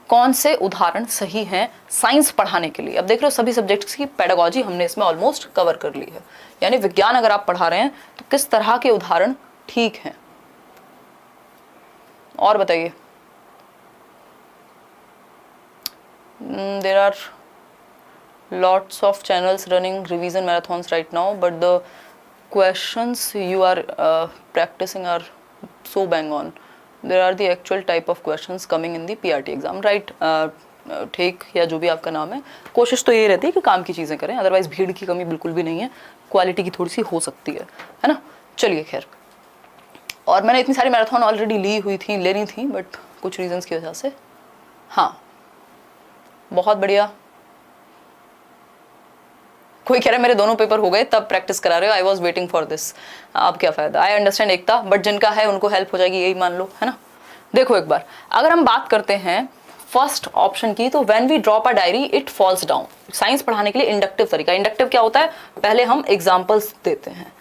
कौन से उदाहरण सही हैं साइंस पढ़ाने के लिए। अब देख रहे हो सभी सब्जेक्ट्स की पेडागोजी हमने इसमें ऑलमोस्ट कवर कर ली है, यानी विज्ञान अगर आप पढ़ा रहे हैं तो किस तरह के उदाहरण ठीक हैं, और बताइए। there are lots of channels running revision marathons right now, but the questions you are practicing are so bang on. There are the actual type of questions coming in the PRT exam, right? ठीक, या जो भी आपका नाम है, कोशिश तो ये रहती है कि काम की चीज़ें करें, अदरवाइज भीड़ की कमी बिल्कुल भी नहीं है, क्वालिटी की थोड़ी सी हो सकती है ना। चलिए खैर, और मैंने इतनी सारी मैराथन ऑलरेडी लेनी थी, बट कुछ रीजंस की वजह से, हाँ बहुत बढ़िया। कोई कह रहा है मेरे दोनों पेपर हो गए तब प्रैक्टिस करा रहे हो, I was waiting for this. अब क्या फायदा। आई अंडरस्टैंड एकता, बट जिनका है उनको हेल्प हो जाएगी, यही मान लो, है ना। देखो एक बार अगर हम बात करते हैं फर्स्ट ऑप्शन की, तो when we drop a diary it falls down. Science पढ़ाने के लिए इंडक्टिव तरीका। इंडक्टिव क्या होता है, पहले हम एग्जाम्पल्स देते हैं,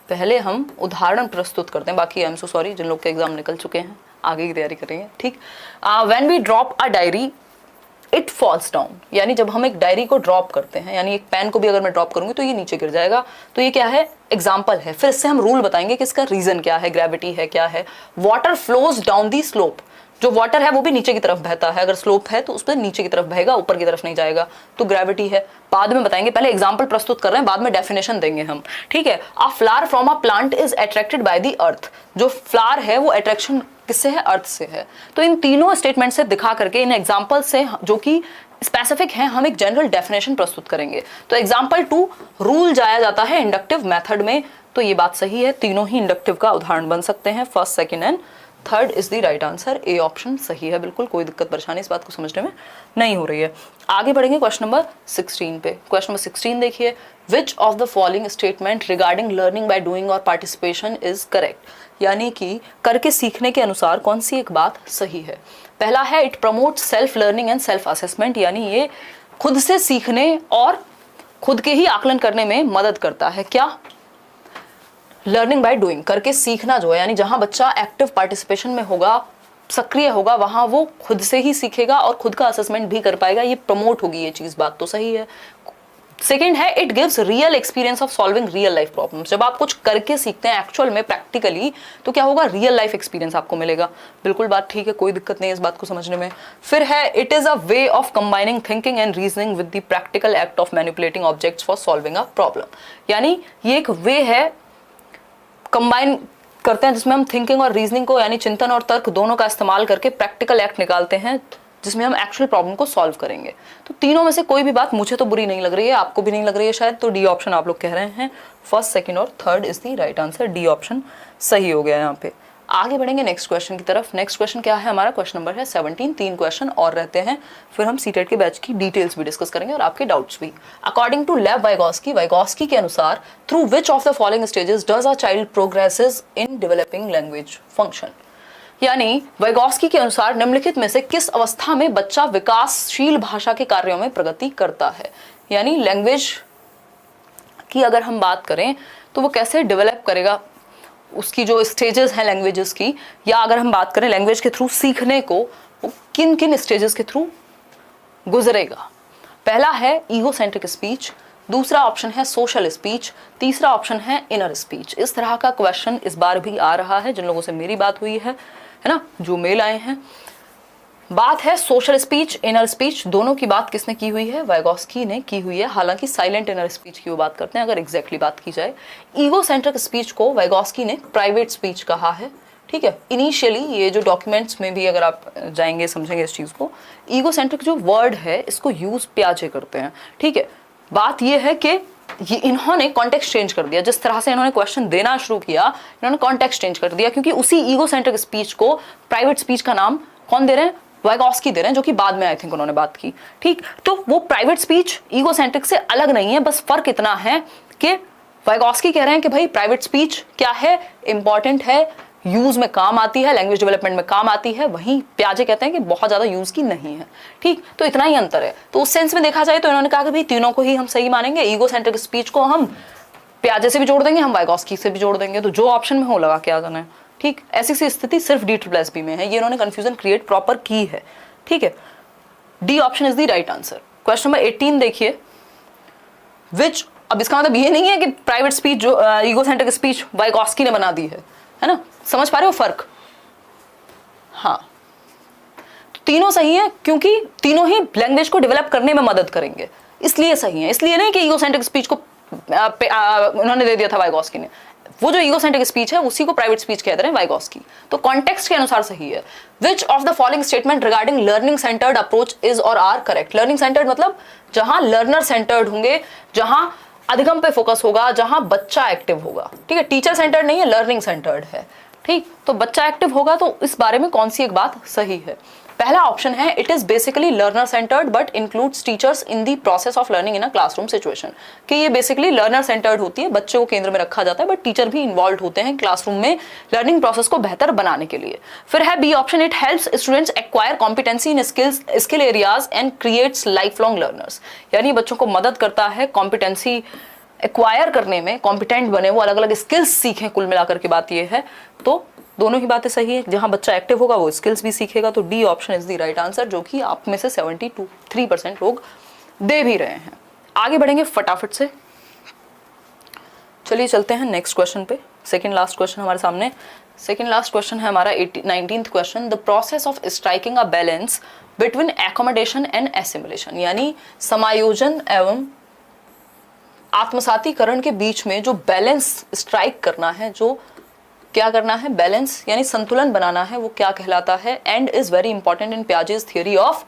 पहले हम उदाहरण प्रस्तुत करते हैं। बाकी आई एम सो सॉरी जिन लोग के एग्जाम निकल चुके हैं, आगे की तैयारी करेंगे, ठीक। When we drop a diary it falls down, यानी जब हम एक डायरी को ड्रॉप करते हैं, यानी एक पेन को भी अगर मैं ड्रॉप करूंगी तो ये नीचे गिर जाएगा। तो ये क्या है, एग्जाम्पल है। फिर इससे हम रूल बताएंगे कि इसका रीजन क्या है, ग्रेविटी है, क्या है। Water flows down the slope, जो वाटर है वो भी नीचे की तरफ बहता है, अगर स्लोप है तो उस पर नीचे की तरफ बहेगा, ऊपर की तरफ नहीं जाएगा, तो ग्रेविटी है। बाद में बताएंगे, पहले एग्जांपल प्रस्तुत कर रहे हैं, बाद में डेफिनेशन देंगे हम, ठीक है। अ flower from a plant is attracted by the earth, जो फ्लावर है वो अट्रैक्शन किससे है, अर्थ से है। तो इन तीनों स्टेटमेंट से दिखा करके, इन एग्जाम्पल से जो कि स्पेसिफिक है, हम एक जनरल डेफिनेशन प्रस्तुत करेंगे। तो एग्जाम्पल 2, रूल जाया जाता है इंडक्टिव मेथड में, तो ये बात सही है, तीनों ही इंडक्टिव का उदाहरण बन सकते हैं। First, second and third is the right answer. A option सही है, बिल्कुल कोई दिक्कत परेशानी इस बात को समझने में नहीं हो रही है। आगे बढ़ेंगे क्वेश्चन नंबर 16 पे। क्वेश्चन नंबर 16 देखिए, which of the following statement regarding learning by doing और पार्टिसिपेशन इज करेक्ट, यानी कि करके सीखने के अनुसार कौन सी एक बात सही है। पहला है, it promote self learning and self assessment, यानी ये खुद से सीखने और खुद के ही आकलन करने में मदद करता है। क्या, लर्निंग बाय डूइंग, करके सीखना जो है, यानी जहां बच्चा एक्टिव पार्टिसिपेशन में होगा, सक्रिय होगा, वहां वो खुद से ही सीखेगा और खुद का असेसमेंट भी कर पाएगा, ये प्रमोट होगी, ये चीज, बात तो सही है। सेकेंड है, it gives real experience of solving real life problems, जब आप कुछ करके सीखते हैं एक्चुअल में, प्रैक्टिकली, तो क्या होगा, रियल लाइफ एक्सपीरियंस आपको मिलेगा। बिल्कुल बात ठीक है, कोई दिक्कत नहीं है इस बात को समझने में। फिर है, it is a way of combining thinking and reasoning with the practical act of manipulating objects for solving a problem, यानी ये एक वे है, कंबाइन करते हैं जिसमें हम थिंकिंग और रीजनिंग को, यानी चिंतन और तर्क दोनों का इस्तेमाल करके प्रैक्टिकल एक्ट निकालते हैं जिसमें हम एक्चुअल प्रॉब्लम को सॉल्व करेंगे। तो तीनों में से कोई भी बात मुझे तो बुरी नहीं लग रही है, आपको भी नहीं लग रही है शायद, तो डी ऑप्शन आप लोग कह रहे हैं। फर्स्ट, सेकंड और third is the right answer, D option सही हो गया यहाँ पे। आगे बढ़ेंगे नेक्स्ट क्वेश्चन की तरफ। नेक्स्ट क्वेश्चन क्या है हमारा, क्वेश्चन नंबर है 17। 3 क्वेश्चन और रहते हैं, फिर हम सीटेट के बैच की डिटेल्स भी डिस्कस करेंगे और आपके डाउट्स भी। अकॉर्डिंग टू लेव वाइगोस्की के अनुसार, through which of the following stages does a child progresses in developing language function, यानी वाइगोस्की के अनुसार निम्नलिखित में से किस अवस्था में बच्चा विकासशील भाषा के कार्यों में प्रगति करता है। यानी लैंग्वेज की अगर हम बात करें तो वो कैसे डेवलप करेगा, उसकी जो स्टेजेस हैं लैंग्वेजेस की, या अगर हम बात करें लैंग्वेज के थ्रू सीखने को, वो किन किन स्टेजेस के थ्रू गुजरेगा। पहला है ईगोसेंट्रिक स्पीच, दूसरा ऑप्शन है सोशल स्पीच, तीसरा ऑप्शन है इनर स्पीच। इस तरह का क्वेश्चन इस बार भी आ रहा है, जिन लोगों से मेरी बात हुई है ना, जो मेल आए हैं। बात है सोशल स्पीच, इनर स्पीच, दोनों की बात किसने की हुई है, वाइगोस्की ने की हुई है। हालांकि साइलेंट इनर स्पीच की वो बात करते हैं अगर एग्जैक्टली बात की जाए। ईगोसेंट्रिक स्पीच को वाइगोस्की ने प्राइवेट स्पीच कहा है, ठीक है। इनिशियली ये जो डॉक्यूमेंट्स में भी अगर आप जाएंगे समझेंगे इस चीज को, ईगोसेंट्रिक जो वर्ड है इसको यूज प्याजे करते हैं, ठीक है। बात ये है कि ये इन्होंने कॉन्टेक्स्ट चेंज कर दिया, जिस तरह से इन्होंने क्वेश्चन देना शुरू किया, इन्होंने कॉन्टेक्स्ट चेंज कर दिया, क्योंकि उसी ईगोसेंट्रिक स्पीच को प्राइवेट स्पीच का नाम कौन दे रहे हैं, वाइगोस्की दे रहे हैं, जो कि बाद में आई थिंक उन्होंने बात की, ठीक। तो वो प्राइवेट स्पीच ईगोसेंट्रिक से अलग नहीं है, बस फर्क इतना है कि वाइगोस्की कह रहे हैं कि भाई प्राइवेट स्पीच क्या है, इंपॉर्टेंट है, यूज में काम आती है, लैंग्वेज डेवलपमेंट में काम आती है, वहीं प्याजे कहते हैं कि बहुत ज्यादा यूज की नहीं है, ठीक। तो इतना ही अंतर है। तो उस सेंस में देखा जाए तो इन्होंने कहा कि भाई तीनों को ही हम सही मानेंगे, ईगोसेंट्रिक स्पीच को हम प्याजे से भी जोड़ देंगे, हम वाइगोस्की से भी जोड़ देंगे, तो जो ऑप्शन में हो लगा के आ जाना है, ठीक। ऐसी सी स्थिति सिर्फ D+B में है, ये इन्होंने कंफ्यूजन क्रिएट प्रॉपर की है, ठीक है। D option is the right answer. Question number 18 देखिए, विच, अब इसका मतलब ये नहीं है कि प्राइवेट स्पीच जो ईगोसेंट्रिक स्पीच वाइगोस्की ने बना दी है ना, समझ पा रहे हो फर्क। हाँ, तो तीनों सही है, क्योंकि तीनों ही लैंग्वेज को डेवलप करने में मदद करेंगे, इसलिए सही है। इसलिए नहीं कि ईगोसेंट्रिक स्पीच को उन्होंने दे दिया था वाइगोस्की ने, वो जो ईगोसेंट्रिक स्पीच है उसी को प्राइवेट स्पीच कहते हैं वाइगोस्की, तो कॉन्टेक्स्ट के अनुसार सही है। Which of the following statement regarding learning centred approach is or are correct. Learning centred मतलब जहां लर्नर सेंटर्ड होंगे, जहां अधिगम पे फोकस होगा, जहां बच्चा एक्टिव होगा, ठीक है। टीचर सेंटर्ड नहीं है, लर्निंग सेंटर्ड है, ठीक। तो बच्चा एक्टिव होगा, तो इस बारे में कौन सी एक बात सही है। पहला ऑप्शन है it is basically learner centred but includes teachers in the process of learning in a classroom situation, कि ये बेसिकली लर्नर सेंटर्ड होती है, बच्चे को केंद्र में रखा जाता है बट टीचर भी इन्वॉल्व होते हैं क्लासरूम में लर्निंग प्रोसेस को बेहतर बनाने के लिए। फिर है B option, it helps students acquire competency in skill areas and creates life long learners, यानी बच्चों को मदद करता है कॉम्पिटेंसी एक्वायर करने में, कॉम्पिटेंट बने, वो अलग अलग स्किल्स सीखें, कुल मिलाकर के बात ये है। तो दोनों ही बातें सही है, जहां बच्चा एक्टिव होगा वो स्किल्स भी सीखेगा, तो D option is the right answer, जो कि आप में से 73% लोग दे भी रहे हैं। आगे बढ़ेंगे फटाफट से, चलिए चलते हैं नेक्स्ट क्वेश्चन पे। सेकंड लास्ट क्वेश्चन हमारे सामने, सेकंड लास्ट क्वेश्चन है हमारा 19th question, the process of striking a balance between accommodation and assimilation, यानी समायोजन एवं आत्मसातीकरण के बीच में जो बैलेंस स्ट्राइक करना है, जो क्या करना है, बैलेंस यानी संतुलन बनाना है, वो क्या कहलाता है, and is very important in Piaget's theory of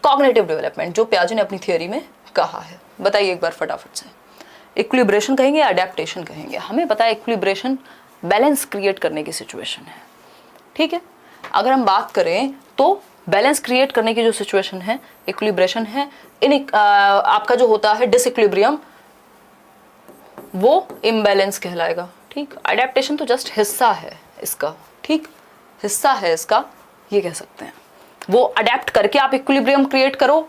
cognitive development, जो पियाजे ने अपनी थियोरी में कहा है। बताइए एक बार फटाफट से, इक्विलिब्रेशन कहेंगे या अडेप्टेशन कहेंगे? हमें पता है इक्विलिब्रेशन बैलेंस क्रिएट करने की सिचुएशन है, ठीक है। अगर हम बात करें तो बैलेंस क्रिएट करने की जो सिचुएशन है इक्विलिब्रेशन है, आपका जो होता है डिसइक्विलिब्रियम वो इम्बैलेंस कहलाएगा, ठीक। अडेप्टेशन तो जस्ट हिस्सा है इसका, ठीक, हिस्सा है इसका, ये कह सकते हैं। वो अडेप्ट करके आप इक्विलिब्रियम क्रिएट करो,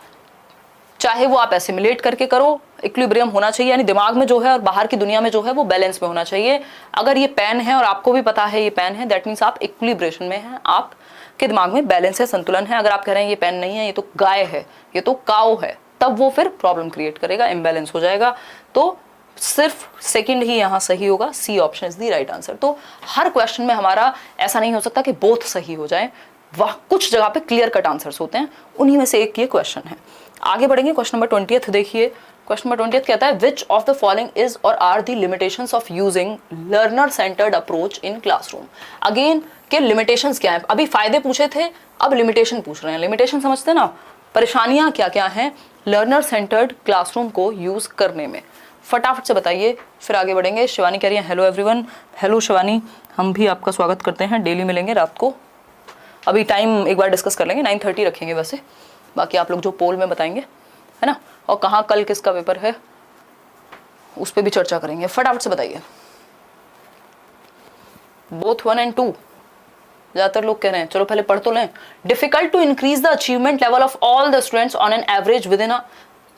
चाहे वो आप एसिमिलेट करके करो, इक्विलिब्रियम होना चाहिए, यानी दिमाग में जो है और बाहर की दुनिया में जो है वो बैलेंस में होना चाहिए। अगर ये पेन है और आपको भी पता है ये पेन है, दैट मीन्स आप इक्विलिब्रेशन में हैं, आपके दिमाग में बैलेंस है, संतुलन है। अगर आप कह रहे हैं ये पेन नहीं है, ये तो गाय है, ये तो काऊ है, तब वो फिर प्रॉब्लम क्रिएट करेगा, इम्बैलेंस हो जाएगा। तो सिर्फ सेकंड ही यहाँ सही होगा, C option is the right answer. तो हर क्वेश्चन में हमारा ऐसा नहीं हो सकता कि बोथ सही हो जाए, वह कुछ जगह पे क्लियर कट आंसर्स होते हैं, उन्हीं में से एक ये क्वेश्चन है। आगे बढ़ेंगे, क्वेश्चन नंबर 20 देखिए। क्वेश्चन नंबर 20 कहता है which of the following is or are the limitations of using learner centred approach in classroom. Again के लिमिटेशंस क्या है, अभी फायदे पूछे थे, अब लिमिटेशन पूछ रहे हैं। लिमिटेशन समझते हैं ना, परेशानियां क्या क्या हैं लर्नर सेंटर्ड क्लासरूम को यूज करने में, फटाफट से बताइए, फिर आगे बढ़ेंगे। शिवानी कह रही है हेलो एवरीवन, हेलो शिवानी, हम भी आपका स्वागत करते हैं, डेली मिलेंगे रात को। अभी टाइम एक बार डिस्कस कर लेंगे, 9:30 रखेंगे वैसे, बाकी आप लोग जो पोल में बताएंगे, है ना, और कहाँ कल किसका पेपर है उस पर भी चर्चा करेंगे। फटाफट से बताइए, बोथ 1 and 2 ज्यादातर लोग कह रहे हैं, चलो पहले पढ़ तो लें। Difficult to increase the achievement level of all the students on an average within a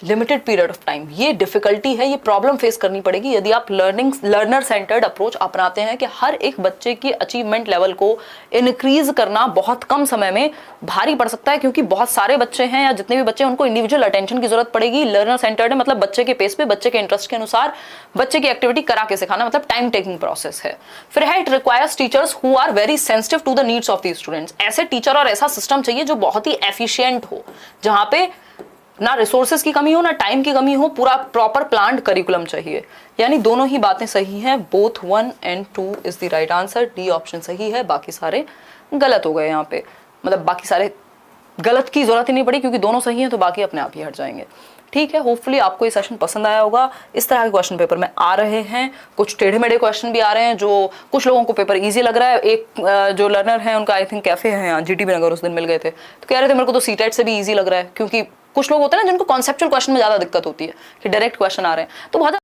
limited period of time. ये डिफिकल्टी है, ये प्रॉब्लम फेस करनी पड़ेगी यदि आप लर्नर सेंटर्ड अप्रोच अपनाते हैं, कि हर एक बच्चे की अचीवमेंट लेवल को इंक्रीज करना बहुत कम समय में भारी पड़ सकता है, क्योंकि बहुत सारे बच्चे हैं या जितने भी बच्चे हैं उनको इंडिविजुअल अटेंशन की जरूरत पड़ेगी। लर्नर सेंटर्ड है मतलब बच्चे के पेस पे, बच्चे के इंटरेस्ट के अनुसार बच्चे की एक्टिविटी करा के सिखाना, मतलब टाइम टेकिंग प्रोसेस है। फिर है it requires teachers who are very sensitive to the needs of the students. ऐसे टीचर और ऐसा सिस्टम चाहिए जो बहुत ही एफिशिएंट हो, जहां पे ना रिसोर्सेज की कमी हो ना टाइम की कमी हो, पूरा प्रॉपर प्लान्ड करिकुलम चाहिए। यानी दोनों ही बातें सही हैं, both 1 and 2 is the right answer, D option सही है, बाकी सारे गलत हो गए यहाँ पे, मतलब बाकी सारे गलत की जरूरत ही नहीं पड़ी, क्योंकि दोनों सही हैं तो बाकी अपने आप ही हट जाएंगे। ठीक है, होपफुली आपको ये सेशन पसंद आया होगा। इस तरह के क्वेश्चन पेपर में आ रहे हैं, कुछ टेढ़े मेढ़े क्वेश्चन भी आ रहे हैं, जो कुछ लोगों को पेपर इजी लग रहा है। एक जो लर्नर है उनका आई थिंक कैफे है यहाँ जीटीबी नगर, उस दिन मिल गए थे तो कह रहे थे मेरे को तो सीटेट से भी ईजी लग रहा है, क्योंकि कुछ लोग होते हैं ना जिनको कॉन्सेप्चुअल क्वेश्चन में ज्यादा दिक्कत होती है कि डायरेक्ट क्वेश्चन आ रहे हैं, तो बहुत